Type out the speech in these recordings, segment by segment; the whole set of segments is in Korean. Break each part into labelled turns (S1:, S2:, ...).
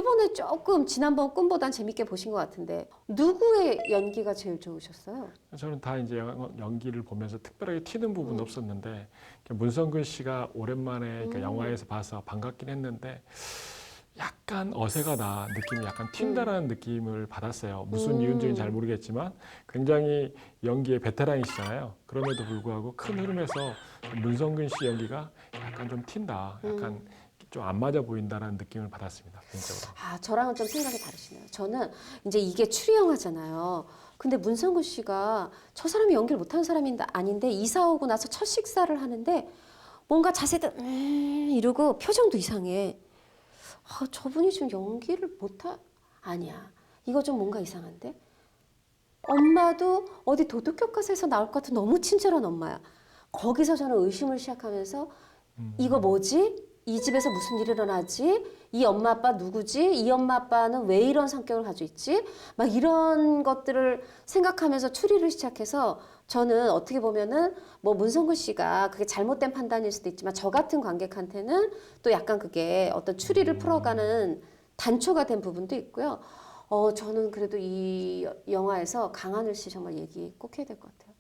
S1: 요번에 조금 지난번 꿈보단 재밌게 보신 것 같은데 누구의 연기가 제일 좋으셨어요?
S2: 저는 다 이제 연기를 보면서 특별하게 튀는 부분은 없었는데 문성근 씨가 오랜만에 영화에서 봐서 반갑긴 했는데 약간 어색하다 느낌이 약간 튄다라는 느낌을 받았어요. 무슨 이유인지는 잘 모르겠지만 굉장히 연기의 베테랑이시잖아요. 그럼에도 불구하고 큰 흐름에서 문성근 씨 연기가 약간 좀 튄다. 약간 좀 안 맞아 보인다라는 느낌을 받았습니다. 개인적으로.
S1: 아, 저랑은 좀 생각이 다르시네요. 저는 이제 이게 추리 영화잖아요. 근데 문성근 씨가 저 사람이 연기를 못하는 사람이 아닌데 이사 오고 나서 첫 식사를 하는데 뭔가 자세도 이러고 표정도 이상해. 아, 저분이 지금 연기를 아니야. 이거 좀 뭔가 이상한데? 엄마도 어디 도둑교과서에서 나올 것 같은 너무 친절한 엄마야. 거기서 저는 의심을 시작하면서 이거 뭐지? 이 집에서 무슨 일이 일어나지? 이 엄마 아빠 누구지? 이 엄마 아빠는 왜 이런 성격을 가지고 있지? 막 이런 것들을 생각하면서 추리를 시작해서 저는 어떻게 보면은 뭐 문성근 씨가 그게 잘못된 판단일 수도 있지만 저 같은 관객한테는 또 약간 그게 어떤 추리를 풀어가는 단초가 된 부분도 있고요. 저는 그래도 이 영화에서 강하늘 씨 정말 얘기 꼭 해야 될 것 같아요.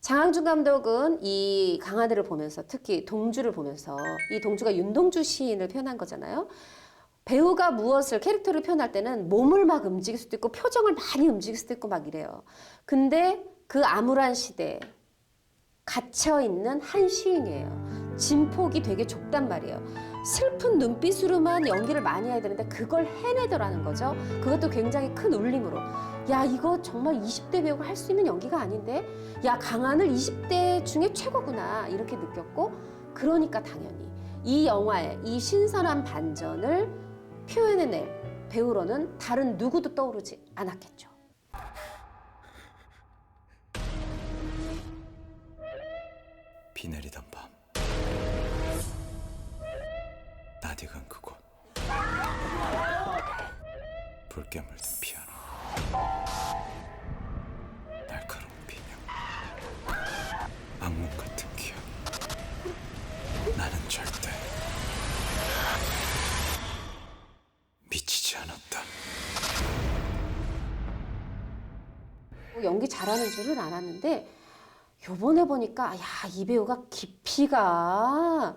S1: 장항준 감독은 이 강하늘을 보면서 특히 동주를 보면서 이 동주가 윤동주 시인을 표현한 거잖아요. 배우가 무엇을 캐릭터를 표현할 때는 몸을 막 움직일 수도 있고 표정을 많이 움직일 수도 있고 막 이래요. 근데 그 암울한 시대에 갇혀있는 한 시인이에요. 진폭이 되게 좁단 말이에요. 슬픈 눈빛으로만 연기를 많이 해야 되는데 그걸 해내더라는 거죠. 그것도 굉장히 큰 울림으로. 야, 이거 정말 20대 배우가 할 수 있는 연기가 아닌데? 야, 강하늘 20대 중에 최고구나. 이렇게 느꼈고, 그러니까 당연히 이 영화의 이 신선한 반전을 표현해낼 배우로는 다른 누구도 떠오르지 않았겠죠.
S3: 비 내리던 밤 낯익은 그곳 붉게 물든 피아노 날카로운 비명 악몽 같은 기억 나는 절대 미치지 않았다.
S1: 연기 잘하는 줄은 알았는데 요번에 보니까 야, 이 배우가 깊이가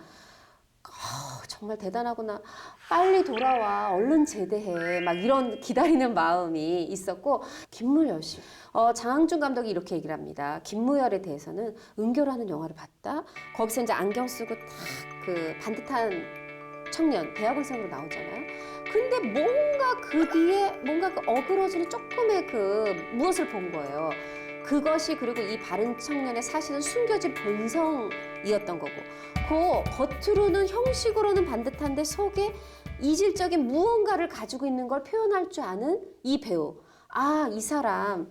S1: 정말 대단하구나. 빨리 돌아와. 얼른 제대해. 막 이런 기다리는 마음이 있었고 김무열 씨. 장항준 감독이 이렇게 얘기를 합니다. 김무열에 대해서는 은교라는 영화를 봤다. 거기서 이제 안경 쓰고 딱 그 반듯한 청년 대학원생으로 나오잖아요. 근데 뭔가 그 뒤에 뭔가 그 어그러지는 조금의 그 무엇을 본 거예요. 그것이 그리고 이 바른 청년의 사실은 숨겨진 본성이었던 거고 그 겉으로는 형식으로는 반듯한데 속에 이질적인 무언가를 가지고 있는 걸 표현할 줄 아는 이 배우. 아, 이 사람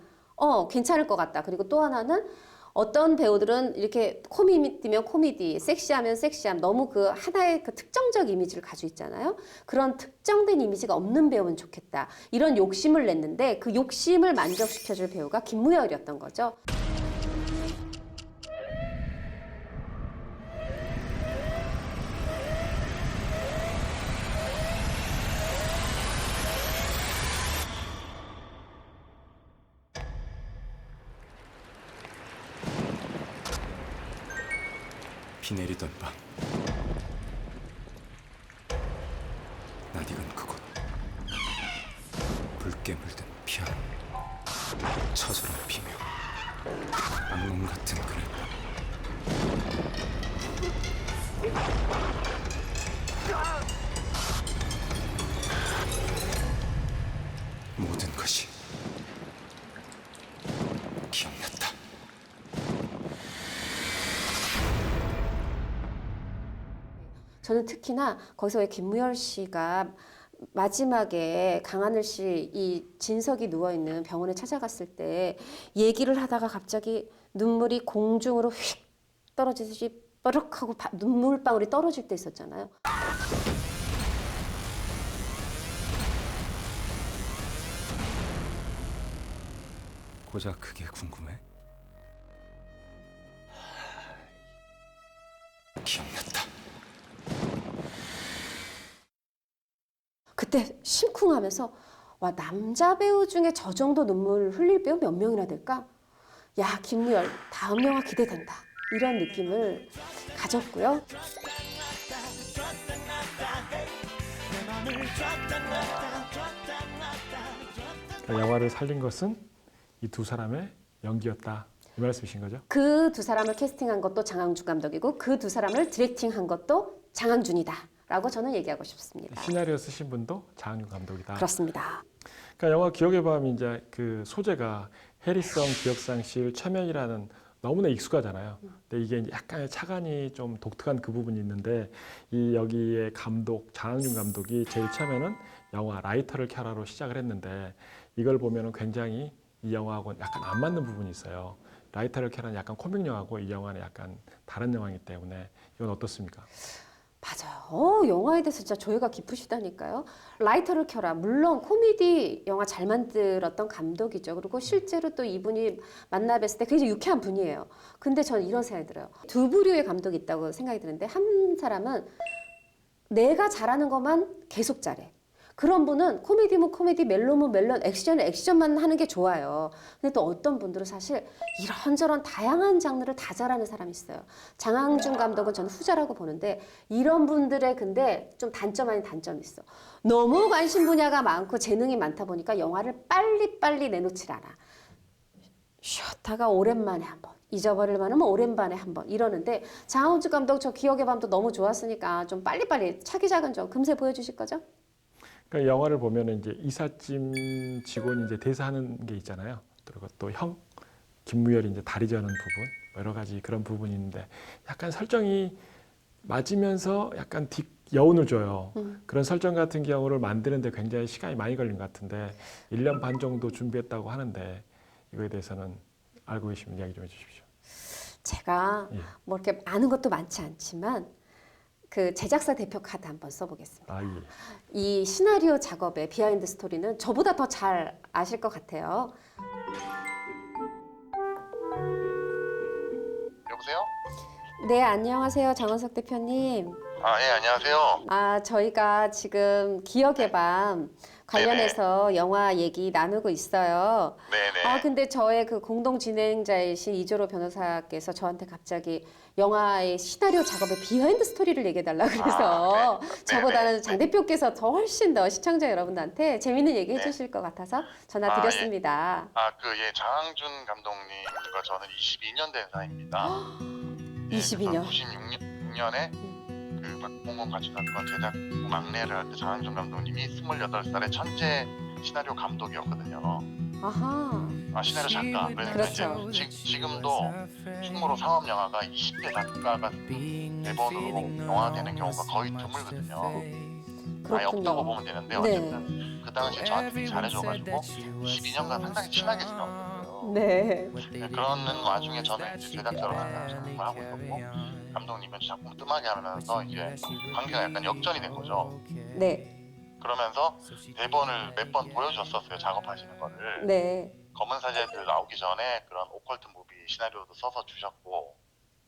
S1: 괜찮을 것 같다. 그리고 또 하나는 어떤 배우들은 이렇게 코미디면 코미디, 섹시하면 섹시함, 너무 그 하나의 그 특정적 이미지를 가지고 있잖아요. 그런 특정된 이미지가 없는 배우면 좋겠다. 이런 욕심을 냈는데 그 욕심을 만족시켜줄 배우가 김무열이었던 거죠.
S3: 비 내리던 밤 낯익은 그곳 붉게 물든 피아노 처절한 비명 악몽 같은 그늘 모든 것이 기억났다.
S1: 저는 특히나 거기서 왜 김무열 씨가 마지막에 강하늘 씨 이 진석이 누워있는 병원에 찾아갔을 때 얘기를 하다가 갑자기 눈물이 공중으로 휙 떨어지듯이 뻐럭 하고 눈물방울이 떨어질 때 있었잖아요.
S3: 고작 그게 궁금해? 기억났다.
S1: 그때 심쿵하면서 와, 남자 배우 중에 저 정도 눈물 흘릴 배우 몇 명이나 될까? 야, 김무열 다음 영화 기대된다. 이런 느낌을 가졌고요.
S2: 그러니까 영화를 살린 것은 이 두 사람의 연기였다. 이 말씀이신 거죠?
S1: 그 두 사람을 캐스팅한 것도 장항준 감독이고 그 두 사람을 디렉팅한 것도 장항준이다. 라고 저는 얘기하고 싶습니다.
S2: 시나리오 쓰신 분도 장항준 감독이다.
S1: 그렇습니다.
S2: 그러니까 영화 기억의 밤 이제 그 소재가 해리성, 기억상실, 최면이라는 너무나 익숙하잖아요. 근데 이게 이제 약간의 차관이 좀 독특한 그 부분이 있는데 이 여기에 감독 장항준 감독이 제일 처음에는 영화 라이터를 켜라로 시작을 했는데 이걸 보면은 굉장히 이 영화하고는 약간 안 맞는 부분이 있어요. 라이터를 켜라는 약간 코믹 영화고 이 영화는 약간 다른 영화이기 때문에 이건 어떻습니까?
S1: 맞아요. 영화에 대해서 진짜 조예가 깊으시다니까요. 라이터를 켜라. 물론 코미디 영화 잘 만들었던 감독이죠. 그리고 실제로 또 이분이 만나 뵀을 때 굉장히 유쾌한 분이에요. 근데 저는 이런 생각이 들어요. 두 부류의 감독이 있다고 생각이 드는데 한 사람은 내가 잘하는 것만 계속 잘해. 그런 분은 코미디면 코미디, 멜로면 멜론, 액션은 액션만 하는 게 좋아요. 근데 또 어떤 분들은 사실 이런저런 다양한 장르를 다 잘하는 사람이 있어요. 장항준 감독은 저는 후자라고 보는데 이런 분들의 근데 좀 단점 아닌 단점이 있어. 너무 관심 분야가 많고 재능이 많다 보니까 영화를 빨리빨리 내놓질 않아. 쉬었다가 오랜만에 한 번. 잊어버릴 만하면 오랜만에 한 번 이러는데 장항준 감독 저 기억의 밤도 너무 좋았으니까 좀 빨리빨리 차기작은 좀 금세 보여주실 거죠?
S2: 그러니까 영화를 보면은 이제 이삿짐 직원이 이제 대사하는 게 있잖아요. 그리고 또 형 김무열이 이제 다리 저는 부분 뭐 여러 가지 그런 부분이 있는데 약간 설정이 맞으면서 약간 여운을 줘요. 그런 설정 같은 경우를 만드는데 굉장히 시간이 많이 걸린 것 같은데 1년 반 정도 준비했다고 하는데 이거에 대해서는 알고 계시면 이야기 좀 해주십시오.
S1: 제가
S2: 예.
S1: 뭐 이렇게 아는 것도 많지 않지만 그 제작사 대표 카드 한번 써보겠습니다.
S2: 아 예.
S1: 이 시나리오 작업의 비하인드 스토리는 저보다 더 잘 아실 것 같아요.
S4: 여보세요?
S1: 네, 안녕하세요. 장원석 대표님.
S4: 아, 예, 안녕하세요.
S1: 저희가 지금 기억의 밤 관련해서 영화 얘기 나누고 있어요.
S4: 네네.
S1: 근데 저의 그 공동 진행자이신 이조로 변호사께서 저한테 갑자기 영화의 시나리오 작업의 비하인드 스토리를 얘기해달라 그래서
S4: 네.
S1: 저보다는
S4: 네네.
S1: 장 대표께서 더 훨씬 더 시청자 여러분들한테 재밌는 얘기
S4: 네.
S1: 해주실 것 같아서 전화 드렸습니다.
S4: 예, 장항준 감독님과 저는 22년 된 사이입니다.
S1: 22년.
S4: 96년에 그 박봉건 가출 사건 제작 막내를 할 때 장항준 감독님이 28살의 천재 시나리오 감독이었거든요.
S1: 아하.
S4: 시나리오 작가. 그러니까
S1: 그렇죠.
S4: 이제 지금도 충무로 상업 영화가 20대 작가가 대본으로 영화되는 경우가 거의 드물거든요. 아예 없다고
S1: 그렇군요.
S4: 보면 되는데
S1: 네.
S4: 어쨌든 그 당시에 저한테 되게 잘해줘가지고 22년간 상당히 친하게 지냈거든요.
S1: 네.
S4: 그러는 와중에 저는 이제 제작자로서 작품을 하고 있었고 감독님은 작품을 뜸하게 하면서 이제 관계가 약간 역전이 된 거죠.
S1: 네.
S4: 그러면서 대본을 몇 번 보여줬었어요. 작업하시는 거를.
S1: 네.
S4: 검은 사제들 나오기 전에 그런 오컬트 무비 시나리오도 써서 주셨고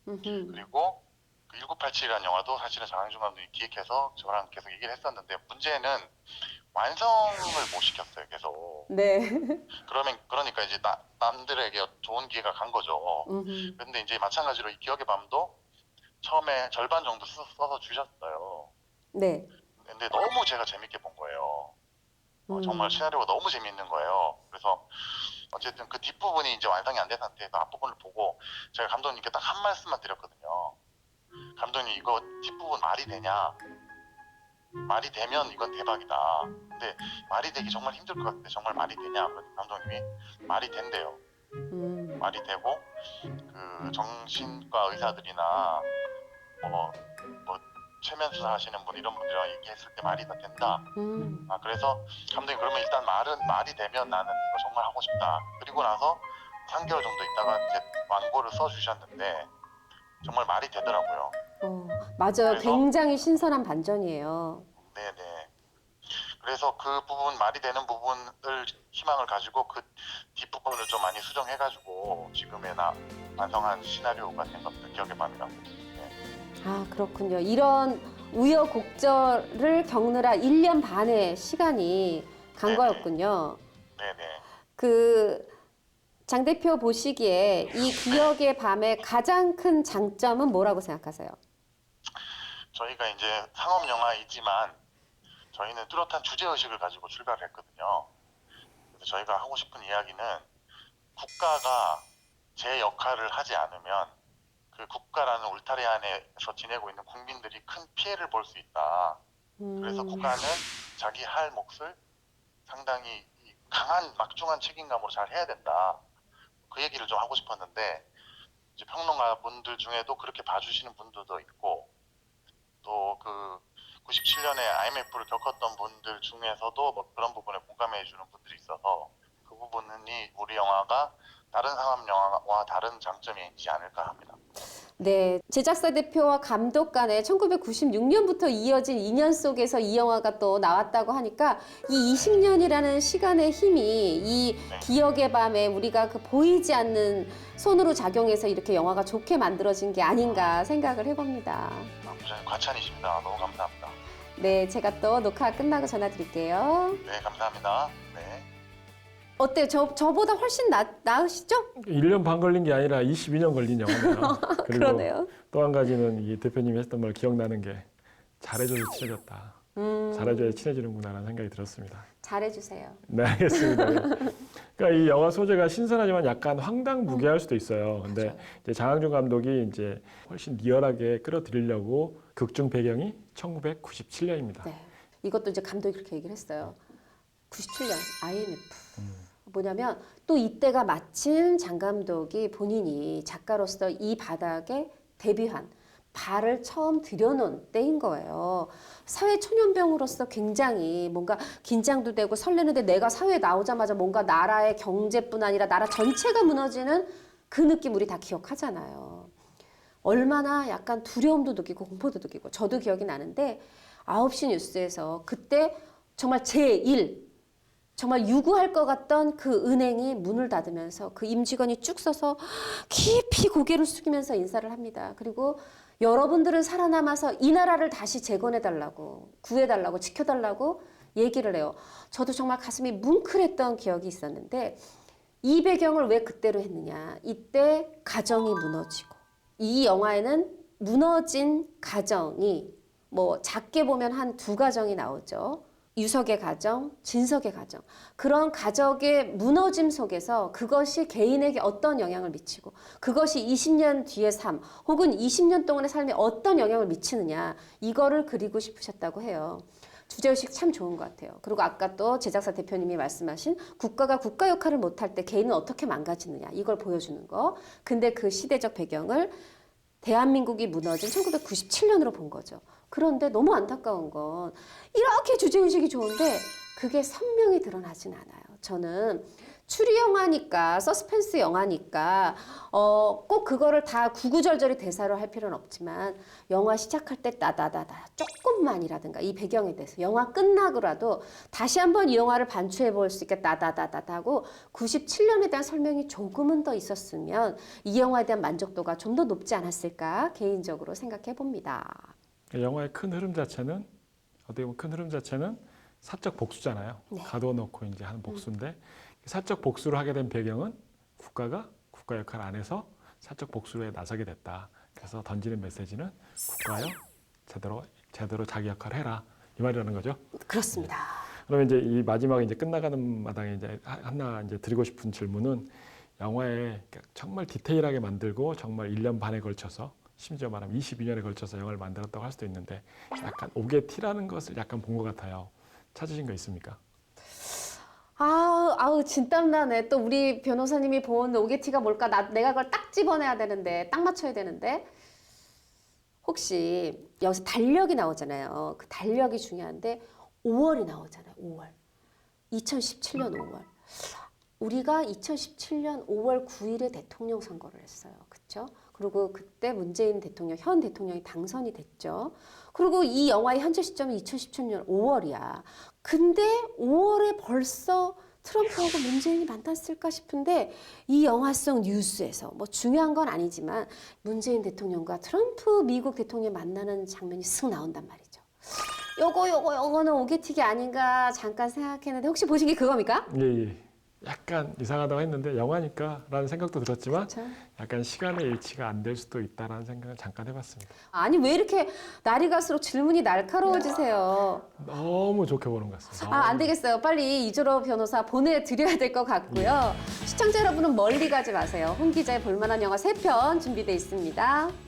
S1: 음흠.
S4: 그리고 그 1987이라는 영화도 사실은 장항준 감독이 기획해서 저랑 계속 얘기를 했었는데 문제는 완성을 못 시켰어요. 계속.
S1: 네.
S4: 그러니까 이제 남들에게 좋은 기회가 간 거죠.
S1: 음흠.
S4: 근데 이제 마찬가지로 이 기억의 밤도 처음에 절반 정도 써서 주셨어요.
S1: 네.
S4: 근데 너무 제가 재밌게 본 거예요. 정말 시나리오가 너무 재밌는 거예요. 그래서 어쨌든 그 뒷부분이 이제 완성이 안 된 상태에서 앞부분을 보고 제가 감독님께 딱 한 말씀만 드렸거든요. 감독님 이거 뒷부분 말이 되냐? 말이 되면 이건 대박이다. 근데 말이 되기 정말 힘들 것 같은데 정말 말이 되냐? 그랬더니 감독님이 말이 된대요. 말이 되고 그 정신과 의사들이나 뭐 최면 수사 하시는 분 이런 분들이랑 얘기했을 때 말이 다 된다. 그래서 감독님 그러면 일단 말이 되면 나는 이거 정말 하고 싶다. 그리고 나서 3개월 정도 있다가 이제 완고를 써주셨는데 정말 말이 되더라고요.
S1: 맞아요.
S4: 그래서-
S1: 굉장히 신선한 반전이에요.
S4: 네네. 그래서 그 부분 말이 되는 부분을 희망을 가지고 그 뒷부분을 좀 많이 수정해가지고 지금의 완성한 시나리오가 된 겁니다. 기억의 밤이라고. 네.
S1: 그렇군요. 이런 우여곡절을 겪느라 1년 반의 시간이 간
S4: 네네.
S1: 거였군요.
S4: 네네.
S1: 장 대표 보시기에 이 기억의 밤의 가장 큰 장점은 뭐라고 생각하세요?
S4: 저희가 이제 상업 영화이지만 저희는 뚜렷한 주제 의식을 가지고 출발을 했거든요. 그래서 저희가 하고 싶은 이야기는 국가가 제 역할을 하지 않으면 그 국가라는 울타리 안에서 지내고 있는 국민들이 큰 피해를 볼 수 있다. 그래서 국가는 자기 할 몫을 상당히 이 강한 막중한 책임감으로 잘 해야 된다. 그 얘기를 좀 하고 싶었는데 이제 평론가 분들 중에도 그렇게 봐주시는 분들도 있고 또 그 97년에 IMF를 겪었던 분들 중에서도 뭐 그런 부분에 공감해 주는 분들이 있어서 그 부분이 우리 영화가 다른 상업 영화와 다른 장점이 있지 않을까 합니다.
S1: 네, 제작사 대표와 감독 간에 1996년부터 이어진 인연 속에서 이 영화가 또 나왔다고 하니까 이 20년이라는 시간의 힘이 이 기억의 밤에 우리가 그 보이지 않는 손으로 작용해서 이렇게 영화가 좋게 만들어진 게 아닌가 생각을 해봅니다.
S4: 부장님 과찬이십니다. 너무 감사합니다.
S1: 네, 제가 또 녹화 끝나고 전화 드릴게요.
S4: 네, 감사합니다. 네.
S1: 어때요? 저보다 훨씬 나으시죠?
S2: 1년 반 걸린 게 아니라 22년 걸린 영화네요. 그리고
S1: 그러네요.
S2: 또 한 가지는 이 대표님이 했던 말 기억나는 게 잘해줘서 친해졌다. 잘해줘야 친해지는구나라는 생각이 들었습니다.
S1: 잘해주세요.
S2: 네, 알겠습니다. 그러니까 이 영화 소재가 신선하지만 약간 황당무계할 수도 있어요. 근데 이제 장항준 감독이 이제 훨씬 리얼하게 끌어들이려고 극중 배경이 1997년입니다.
S1: 네. 이것도 이제 감독이 그렇게 얘기를 했어요. 97년 IMF. 뭐냐면 또 이때가 마침 장 감독이 본인이 작가로서 이 바닥에 데뷔한 발을 처음 들여놓은 때인 거예요. 사회 초년병으로서 굉장히 뭔가 긴장도 되고 설레는데 내가 사회에 나오자마자 뭔가 나라의 경제뿐 아니라 나라 전체가 무너지는 그 느낌 우리 다 기억하잖아요. 얼마나 약간 두려움도 느끼고 공포도 느끼고 저도 기억이 나는데 9시 뉴스에서 그때 정말 제1 정말 유구할 것 같던 그 은행이 문을 닫으면서 그 임직원이 쭉 서서 깊이 고개를 숙이면서 인사를 합니다. 그리고 여러분들은 살아남아서 이 나라를 다시 재건해달라고, 구해달라고, 지켜달라고 얘기를 해요. 저도 정말 가슴이 뭉클했던 기억이 있었는데 이 배경을 왜 그때로 했느냐. 이때 가정이 무너지고 이 영화에는 무너진 가정이 뭐 작게 보면 한 두 가정이 나오죠. 유석의 가정, 진석의 가정. 그런 가족의 무너짐 속에서 그것이 개인에게 어떤 영향을 미치고 그것이 20년 뒤의 삶 혹은 20년 동안의 삶에 어떤 영향을 미치느냐 이거를 그리고 싶으셨다고 해요. 주제의식 참 좋은 것 같아요. 그리고 아까 또 제작사 대표님이 말씀하신 국가가 국가 역할을 못할 때 개인은 어떻게 망가지느냐 이걸 보여주는 거. 근데 그 시대적 배경을 대한민국이 무너진 1997년으로 본 거죠. 그런데 너무 안타까운 건 이렇게 주제의식이 좋은데 그게 선명히 드러나진 않아요. 저는 추리 영화니까 서스펜스 영화니까 꼭 그거를 다 구구절절히 대사로 할 필요는 없지만 영화 시작할 때 따다다다 조금만이라든가 이 배경에 대해서 영화 끝나고라도 다시 한번 이 영화를 반추해 볼 수 있게 따다다다 하고 97년에 대한 설명이 조금은 더 있었으면 이 영화에 대한 만족도가 좀 더 높지 않았을까 개인적으로 생각해 봅니다.
S2: 영화의 큰 흐름 자체는 어떻게 보면 큰 흐름 자체는 사적 복수잖아요.
S1: 네.
S2: 가둬놓고 이제 하는 복수인데 사적 복수를 하게 된 배경은 국가가 국가 역할 안에서 사적 복수에 나서게 됐다. 그래서 던지는 메시지는 국가여 제대로 자기 역할을 해라 이 말이라는 거죠.
S1: 그렇습니다.
S2: 그러면 이제 이 마지막에 이제 끝나가는 마당에 이제 하나 이제 드리고 싶은 질문은 영화에 정말 디테일하게 만들고 정말 1년 반에 걸쳐서 심지어 말하면 22년에 걸쳐서 영화를 만들었다고 할 수도 있는데 약간 오게티라는 것을 약간 본 것 같아요. 찾으신 거 있습니까?
S1: 아우 진땀 나네. 또 우리 변호사님이 본 오게티가 뭘까? 내가 그걸 딱 집어내야 되는데 딱 맞춰야 되는데 혹시 여기서 달력이 나오잖아요. 그 달력이 중요한데 5월이 나오잖아요. 5월. 2017년 5월. 우리가 2017년 5월 9일에 대통령 선거를 했어요. 그렇죠? 그리고 그때 문재인 대통령, 현 대통령이 당선이 됐죠. 그리고 이 영화의 현재 시점은 2017년 5월이야. 근데 5월에 벌써 트럼프하고 문재인이 만났을까 싶은데 이 영화 속 뉴스에서 뭐 중요한 건 아니지만 문재인 대통령과 트럼프 미국 대통령이 만나는 장면이 쓱 나온단 말이죠. 요거는 오게틱이 아닌가 잠깐 생각했는데 혹시 보신 게 그겁니까?
S2: 예, 예. 약간 이상하다고 했는데 영화니까라는 생각도 들었지만
S1: 그렇죠.
S2: 약간 시간의 일치가 안 될 수도 있다라는 생각을 잠깐 해봤습니다.
S1: 아니 왜 이렇게 날이 갈수록 질문이 날카로워지세요?
S2: 너무 좋게 보는 것 같습니다.
S1: 안 되겠어요. 빨리 이주로 변호사 보내드려야 될 것 같고요. 시청자 여러분은 멀리 가지 마세요. 홍 기자의 볼만한 영화 3편 준비되어 있습니다.